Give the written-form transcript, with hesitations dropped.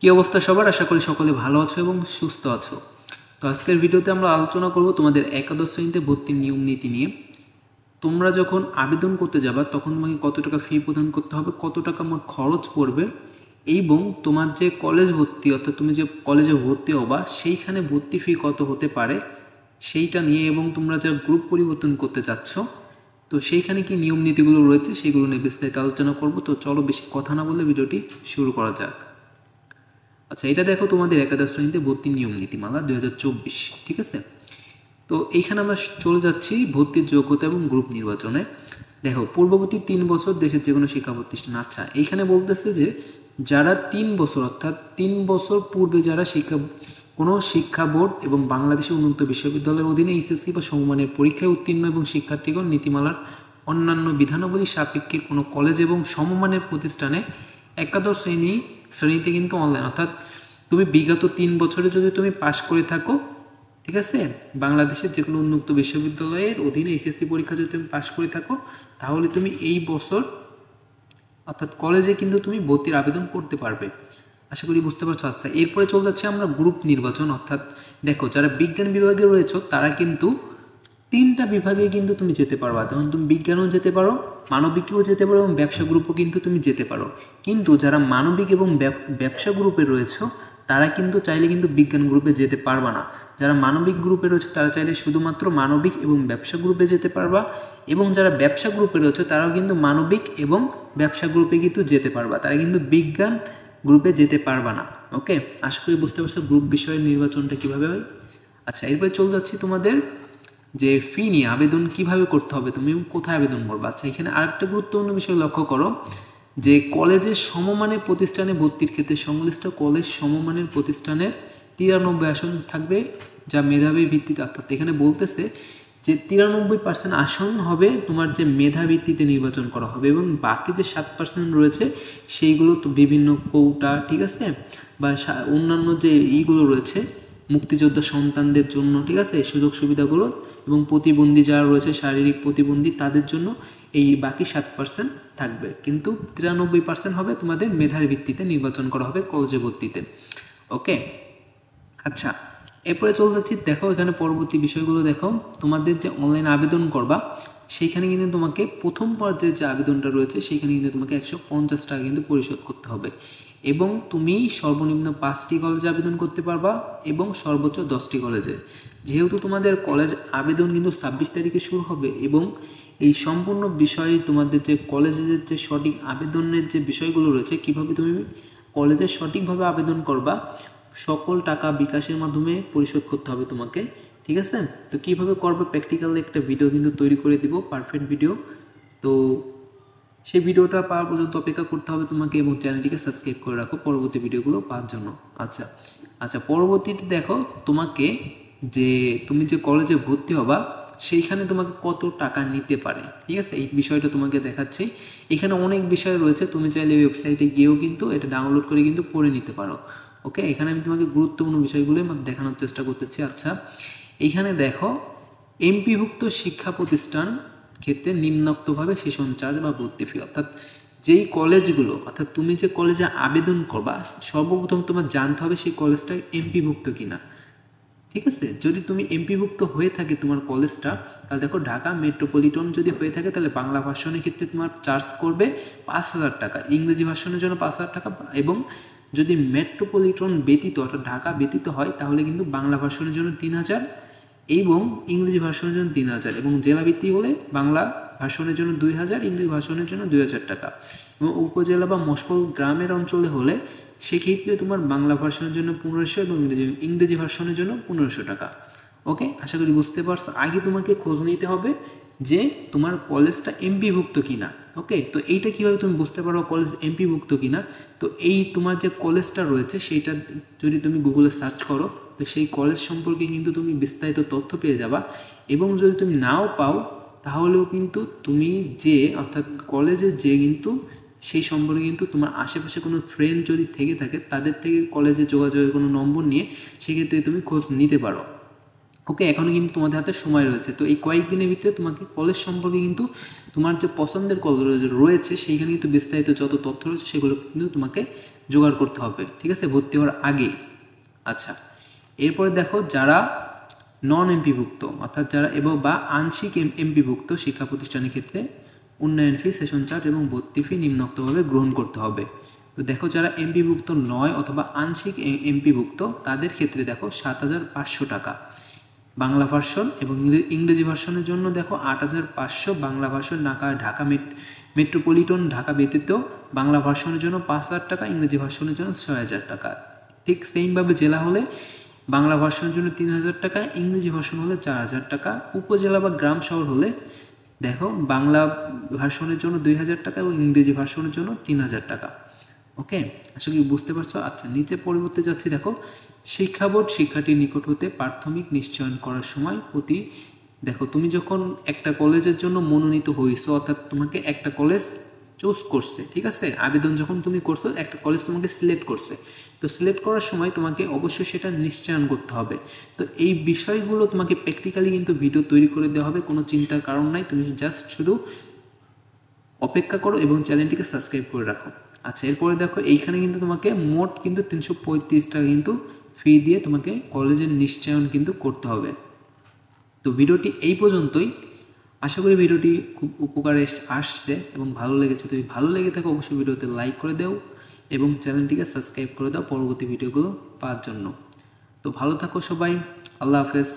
কি অবস্থা সবার? আশা করি সকলে ভালো আছো এবং সুস্থ আছো। তো আজকের ভিডিওতে আমরা আলোচনা করব তোমাদের একাদশ শ্রেণীতে ভর্তির নিয়ম নীতি নিয়ে। তোমরা যখন আবেদন করতে যাবা তখন তোমাকে কত টাকা ফি প্রদান করতে হবে, কত টাকা মোট খরচ পড়বে, এবং তোমার যে কলেজ ভর্তি অর্থাৎ তুমি যে কলেজে ভর্তি হবা সেইখানে ভর্তি ফি কত হতে পারে সেইটা নিয়ে, এবং তোমরা যা গ্রুপ পরিবর্তন করতে চাচ্ছ তো সেইখানে কি নিয়ম নীতিগুলো রয়েছে সেগুলো নিয়ে বিস্তারিত আলোচনা করব। তো চলো বেশি কথা না বলে ভিডিওটি শুরু করা যাক। আচ্ছা, এটা দেখো তোমাদের একাদশ শ্রেণীতে ভর্তির নিয়ম নীতিমালা 2024, ঠিক আছে। তো এইখানে আমরা চলে যাচ্ছি ভর্তির যোগ্যতা এবং গ্রুপ নির্বাচনে। দেখো, পূর্ববর্তী 3 বছর দেশের যে কোনো শিক্ষা প্রতিষ্ঠান। আচ্ছা, এইখানে বলতেছে যে যারা 3 বছর অর্থাৎ 3 বছর পূর্বে যারা কোনো শিক্ষা বোর্ড এবং বাংলাদেশের উন্নত বিশ্ববিদ্যালয়ের অধীনে এইচএসসি বা সমমানের পরীক্ষায় উত্তীর্ণ এবং শিক্ষার্থীগণ নীতিমালার অন্যান্য বিধানাবলী সাপেক্ষে কোনো কলেজ এবং সমমানের প্রতিষ্ঠানে একাদশ শ্রেণীতে কিন্তু অনলাইন অর্থাৎ তুমি বিগত 3 বছরে যদি তুমি পাশ করে থাকো, ঠিক আছে, বাংলাদেশের যে কোনো উন্মুক্ত বিশ্ববিদ্যালয়ের অধীনে এইচএসসি পরীক্ষা যদি তুমি পাশ করে থাকো তাহলে তুমি এই বছর অর্থাৎ কলেজে কিন্তু তুমি ভর্তির আবেদন করতে পারবে। আশা করি বুঝতে পারছো। আচ্ছা, এরপরে চলে যাচ্ছে আমরা গ্রুপ নির্বাচন। অর্থাৎ দেখো, যারা বিজ্ঞান বিভাগে রয়েছে তারা কিন্তু 3টা বিভাগে কিন্তু তুমি যেতে পারবা। যেমন তুমি বিজ্ঞানও যেতে পারো, মানবিকেও যেতে পারো এবং ব্যবসা গ্রুপও কিন্তু তুমি যেতে পারো। কিন্তু যারা মানবিক এবং ব্যবসা গ্রুপে রয়েছে তারা কিন্তু চাইলে কিন্তু বিজ্ঞান গ্রুপে যেতে পারবা না। যারা মানবিক গ্রুপে রয়েছে তারা চাইলে শুধুমাত্র মানবিক এবং ব্যবসা গ্রুপে যেতে পারবা, এবং যারা ব্যবসা গ্রুপে রয়েছে তারাও কিন্তু মানবিক এবং ব্যবসা গ্রুপে কিন্তু যেতে পারবা, তারা কিন্তু বিজ্ঞান গ্রুপে যেতে পারবা না। ওকে, আশা করি বুঝতে পারছো গ্রুপ বিষয়ের নির্বাচনটা কীভাবে হয়। আচ্ছা, এরপরে চলে যাচ্ছি তোমাদের যে ফি নিয়ে আবেদন কিভাবে করতে হবে, তুমি কোথায় আবেদন করবে। আচ্ছা, এখানে আরেকটা গুরুত্বপূর্ণ বিষয় লক্ষ্য করো যে কলেজের সমমানের প্রতিষ্ঠানে ভর্তির ক্ষেত্রে সংশ্লিষ্ট কলেজ সমমানের প্রতিষ্ঠানের 93 আসন থাকবে যা মেধাবী ভিত্তিতে। অর্থাৎ এখানে বলতেছে যে 93% আসন হবে তোমার যে মেধা ভিত্তিতে নির্বাচন করা হবে, এবং বাকি যে 7% রয়েছে সেইগুলো তো বিভিন্ন কোটা, ঠিক আছে, বা অন্যান্য যে এইগুলো রয়েছে মুক্তিযোদ্ধা সন্তানদের জন্য, ঠিক আছে, সুযোগ সুবিধাগুলো, এবং প্রতিবন্ধী যারা রয়েছে শারীরিক প্রতিবন্ধী তাদের জন্য এই বাকি 7% থাকবে, কিন্তু 93% হবে তোমাদের মেধার ভিত্তিতে নির্বাচন করা হবে কলেজে ভর্তিতে। ওকে, আচ্ছা, এরপরে চলে যাচ্ছি। দেখো এখানে পরবর্তী বিষয়গুলো দেখো, তোমাদের যে অনলাইন আবেদন করবা সেইখানে কিন্তু তোমাকে প্রথম পর্যায়ে যে আবেদনটা রয়েছে সেইখানে কিন্তু তোমাকে 150 টাকা কিন্তু পরিশোধ করতে হবে, এবং তুমি সর্বনিম্ন 5টি কলেজে আবেদন করতে পারবা এবং সর্বোচ্চ 10টি কলেজে। যেহেতু তোমাদের কলেজ আবেদন কিন্তু 26 তারিখে শুরু হবে, এবং এই সম্পূর্ণ বিষয়ে তোমাদের যে কলেজের যে সঠিক আবেদনের যে বিষয়গুলো রয়েছে, কিভাবে তুমি কলেজে সঠিকভাবে আবেদন করবা, সকল টাকা বিকাশের মাধ্যমে পরিশোধ করতে হবে তোমাকে, ঠিক আছে। তো কীভাবে করবে প্র্যাকটিক্যাল একটা ভিডিও কিন্তু তৈরি করে দিব, পারফেক্ট ভিডিও। তো সেই ভিডিওটা পাওয়ার পর্যন্ত অপেক্ষা করতে হবে তোমাকে, এবং চ্যানেলটিকে সাবস্ক্রাইব করে রাখো পরবর্তী ভিডিওগুলো পাওয়ার জন্য। আচ্ছা, পরবর্তীতে দেখো তোমাকে যে তুমি যে কলেজে ভর্তি হবা সেইখানে তোমাকে কত টাকা নিতে পারে, ঠিক আছে, এই বিষয়টা তোমাকে দেখাচ্ছি। এখানে অনেক বিষয় রয়েছে, তুমি চাইলে ওয়েবসাইটে গিয়েও কিন্তু এটা ডাউনলোড করে কিন্তু পড়ে নিতে পারো। ওকে, এখানে আমি তোমাকে গুরুত্বপূর্ণ বিষয়গুলো দেখানোর চেষ্টা করতেছি। আচ্ছা, এইখানে দেখো, এমপিভুক্ত শিক্ষা প্রতিষ্ঠান ক্ষেত্রে নিম্নোক্তভাবে সেশন চার্জ বা ভর্তি ফি, অর্থাৎ যেই কলেজগুলো, অর্থাৎ তুমি যে কলেজে আবেদন করবা সর্বপ্রথম তোমার জানতে হবে সেই কলেজটা এমপিভুক্ত কিনা, ঠিক আছে। যদি তুমি এমপিভুক্ত হয়ে থাকে তোমার কলেজটা, তাহলে দেখো ঢাকা মেট্রোপলিটন যদি হয়ে থাকে তাহলে বাংলা ভার্সনের ক্ষেত্রে তোমার চার্জ করবে 5,000 টাকা, ইংরেজি ভার্সনের জন্য 5,000 টাকা, এবং যদি মেট্রোপলিটন ব্যতীত অর্থাৎ ঢাকা ব্যতীত হয় তাহলে কিন্তু বাংলা ভার্সনের জন্য 3,000 এবং ইংরেজি ভার্সনের জন্য 3,000, এবং জেলাভিত্তিক হলে বাংলা ভার্সনের জন্য 2,000, ইংরেজি ভার্সনের জন্য 2,000 টাকা, এবং উপজেলা বা মশকল গ্রামের অঞ্চলে হলে সেক্ষেত্রে তোমার বাংলা ভার্সনের জন্য 1,500 এবং ইংরেজি ভার্সনের জন্য 1,500 টাকা। ওকে, আশা করি বুঝতে পারছো। আগে তোমাকে খোঁজ নিতে হবে যে তোমার কলেজটা এমপিভুক্ত কিনা। ওকে, তো এইটা কীভাবে তুমি বুঝতে পারো কলেজ এমপিভুক্ত কিনা, তো এই তোমার যে কলেজটা রয়েছে সেইটা যদি তুমি গুগলে সার্চ করো তো সেই কলেজ সম্পর্কে কিন্তু তুমি বিস্তারিত তথ্য পেয়ে যাবা, এবং যদি তুমি নাও পাও তাহলেও কিন্তু তুমি যে অর্থাৎ কলেজে যে কিন্তু সেই সম্পর্কে কিন্তু তোমার আশেপাশে কোনো ফ্রেন্ড যদি থাকে তাদের থেকে কলেজে যোগাযোগের কোনো নম্বর নিয়ে সেক্ষেত্রে তুমি খোঁজ নিতে পারো। ওকে, এখনও কিন্তু তোমাদের হাতে সময় রয়েছে। তো এই কয়েকদিনের ভিতরে তোমাকে কলেজ সম্পর্কে কিন্তু তোমার যে পছন্দের কলেজ রয়েছে সেইখানে কিন্তু বিস্তারিত যত তথ্য রয়েছে সেগুলো কিন্তু তোমাকে জোগাড় করতে হবে, ঠিক আছে, ভর্তি হওয়ার আগেই। আচ্ছা, এরপরে দেখো যারা নন এমপিভুক্ত অর্থাৎ যারা বা আংশিক এমপিভুক্ত শিক্ষা প্রতিষ্ঠানের ক্ষেত্রে উন্নয়ন ফি, সেশন চার্জ এবং ভর্তি ফি নিম্নোক্তভাবে গ্রহণ করতে হবে। তো দেখো যারা এমপিভুক্ত নয় অথবা আংশিক এমপিভুক্ত তাদের ক্ষেত্রে দেখো 7,500 টাকা বাংলা ভার্সন এবং ইংরেজি ভার্সনের জন্য দেখো 8,500 বাংলা ভার্সন। ঢাকা মেট্রোপলিটন ঢাকা ব্যতীত বাংলা ভার্সনের জন্য 5,000 টাকা, ইংরেজি ভার্সনের জন্য 6,000 টাকা। ঠিক সেমভাবে জেলা হলে বাংলা ভার্সনের জন্য 3,000 টাকা, ইংরেজি ভার্সন হলে 4,000 টাকা। উপজেলা বা গ্রাম শহর হলে দেখো বাংলা ভার্সনের জন্য 2,000 টাকা এবং ইংরেজি ভার্সনের জন্য 3,000 টাকা। ওকে, আশা করি বুঝতে পারছো। আচ্ছা, নিচে পরিবর্তে যাচ্ছি। দেখো শিক্ষা বোর্ড শিক্ষার্থীর নিকট হতে প্রাথমিক নিশ্চয়ন করার সময় দেখো তুমি যখন একটা কলেজের জন্য মনোনীত হয়েছো, অর্থাৎ তোমাকে একটা কলেজ চুজ করছে, ঠিক আছে, আবেদন যখন তুমি করছো একটা কলেজ তোমাকে সিলেক্ট করছে, তো সিলেক্ট করার সময় তোমাকে অবশ্যই সেটা নিশ্চয়ন করতে হবে। তো এই বিষয়গুলো তোমাকে প্র্যাকটিক্যালি কিন্তু ভিডিও তৈরি করে দেওয়া হবে, কোনো চিন্তার কারণ নাই। তুমি জাস্ট শুধু অপেক্ষা করো এবং চ্যানেলটিকে সাবস্ক্রাইব করে রাখো। আচ্ছা, এরপরে দেখো এইখানে কিন্তু তোমাকে মোট কিন্তু 335 টাকা কিন্তু ফি দিয়ে তোমাকে কলেজের নিশ্চয়ন কিন্তু করতে হবে। তো ভিডিওটি এই পর্যন্তই। আশা করি ভিডিওটি খুব উপকারে আসছে এবং ভালো লেগেছে। যদি ভালো লেগে থাকে অবশ্যই ভিডিওতে লাইক করে দাও এবং চ্যানেলটিকে সাবস্ক্রাইব করে দাও পরবর্তী ভিডিওগুলো পাওয়ার জন্য। তো ভালো থাকো সবাই, আল্লাহ হাফেজ।